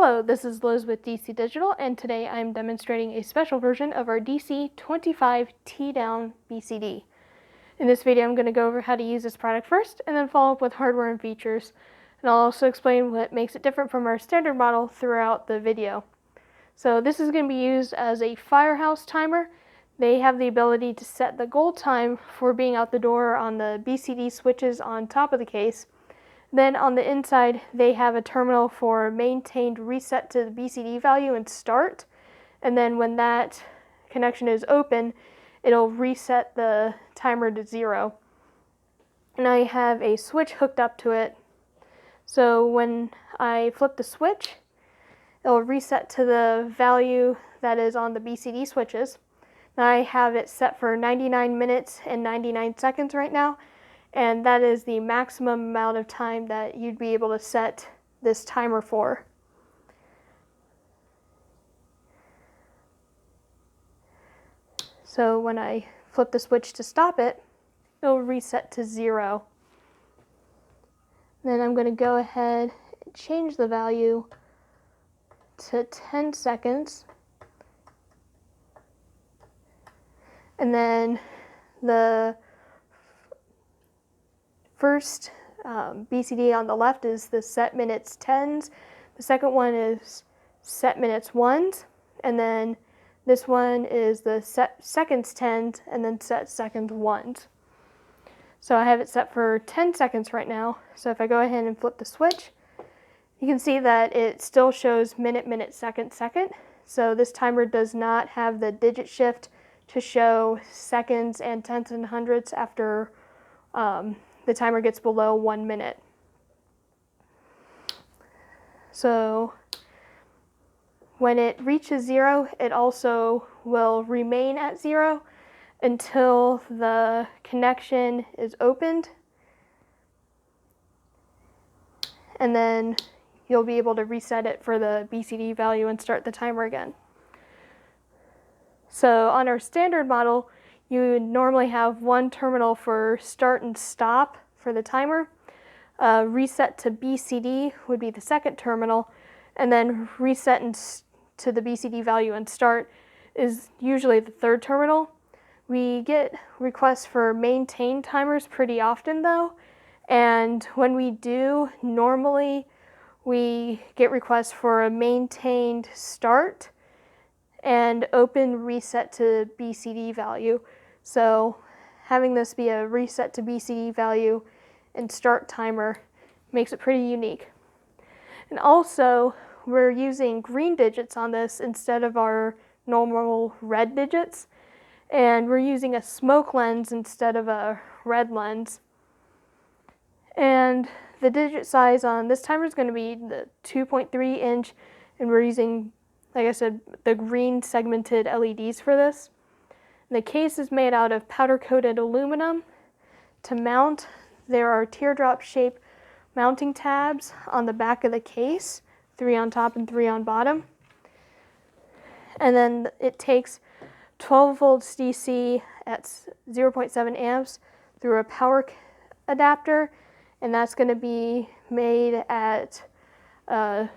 Hello, this is Liz with DC Digital, and today I'm demonstrating a special version of our DC-25T-DN-BCD. In this video, I'm going to go over how to use this product first, and then follow up with hardware and features. And I'll also explain what makes it different from our standard model throughout the video. So this is going to be used as a firehouse timer. They have the ability to set the goal time for being out the door on the BCD switches on top of the case. Then on the inside, they have a terminal for maintained reset to the BCD value and start. And then when that connection is open, it'll reset the timer to 0. And I have a switch hooked up to it. So when I flip the switch, it'll reset to the value that is on the BCD switches. Now I have it set for 99 minutes and 99 seconds right now. And that is the maximum amount of time that you'd be able to set this timer for. So when I flip the switch to stop it, it'll reset to 0. Then I'm going to go ahead and change the value to 10 seconds. And then the first BCD on the left is the set minutes 10s. The second one is set minutes 1s. And then this one is the set seconds 10s and then set seconds 1s. So I have it set for 10 seconds right now. So if I go ahead and flip the switch, you can see that it still shows minute, minute, second, second. So this timer does not have the digit shift to show seconds and tenths and hundredths after the timer gets below 1 minute. So when it reaches 0, it also will remain at 0 until the connection is opened. And then you'll be able to reset it for the BCD value and start the timer again. So on our standard model, you would normally have one terminal for start and stop for the timer. Reset to BCD would be the second terminal, and then reset to the BCD value and start is usually the third terminal. We get requests for maintained timers pretty often though, and when we do, normally we get requests for a maintained start and open reset to BCD value. So having this be a reset to BCD value and start timer makes it pretty unique. And also, we're using green digits on this instead of our normal red digits. And we're using a smoke lens instead of a red lens. And the digit size on this timer is going to be the 2.3 inch, and we're using, like I said, the green segmented LEDs for this. The case is made out of powder-coated aluminum. To mount, there are teardrop-shaped mounting tabs on the back of the case, 3 on top and 3 on bottom. And then it takes 12 volts DC at 0.7 amps through a power adapter, and that's going to be made at a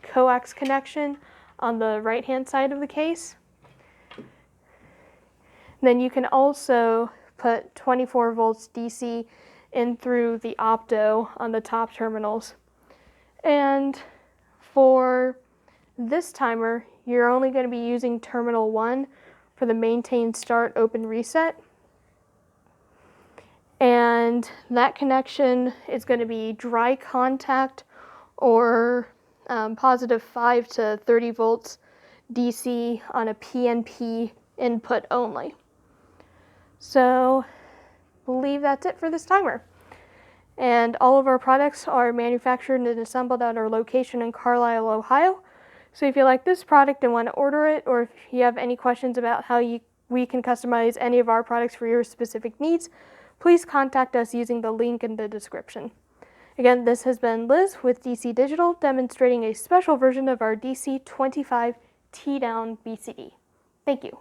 coax connection on the right-hand side of the case. Then you can also put 24 volts DC in through the opto on the top terminals. And for this timer, you're only going to be using terminal 1 for the maintain, start, open, reset. And that connection is going to be dry contact or positive 5 to 30 volts DC on a PNP input only. So I believe that's it for this timer. And all of our products are manufactured and assembled at our location in Carlisle, Ohio. So if you like this product and want to order it, or if you have any questions about how we can customize any of our products for your specific needs, please contact us using the link in the description. Again, this has been Liz with DC Digital demonstrating a special version of our DC-25T-DN-BCD. Thank you.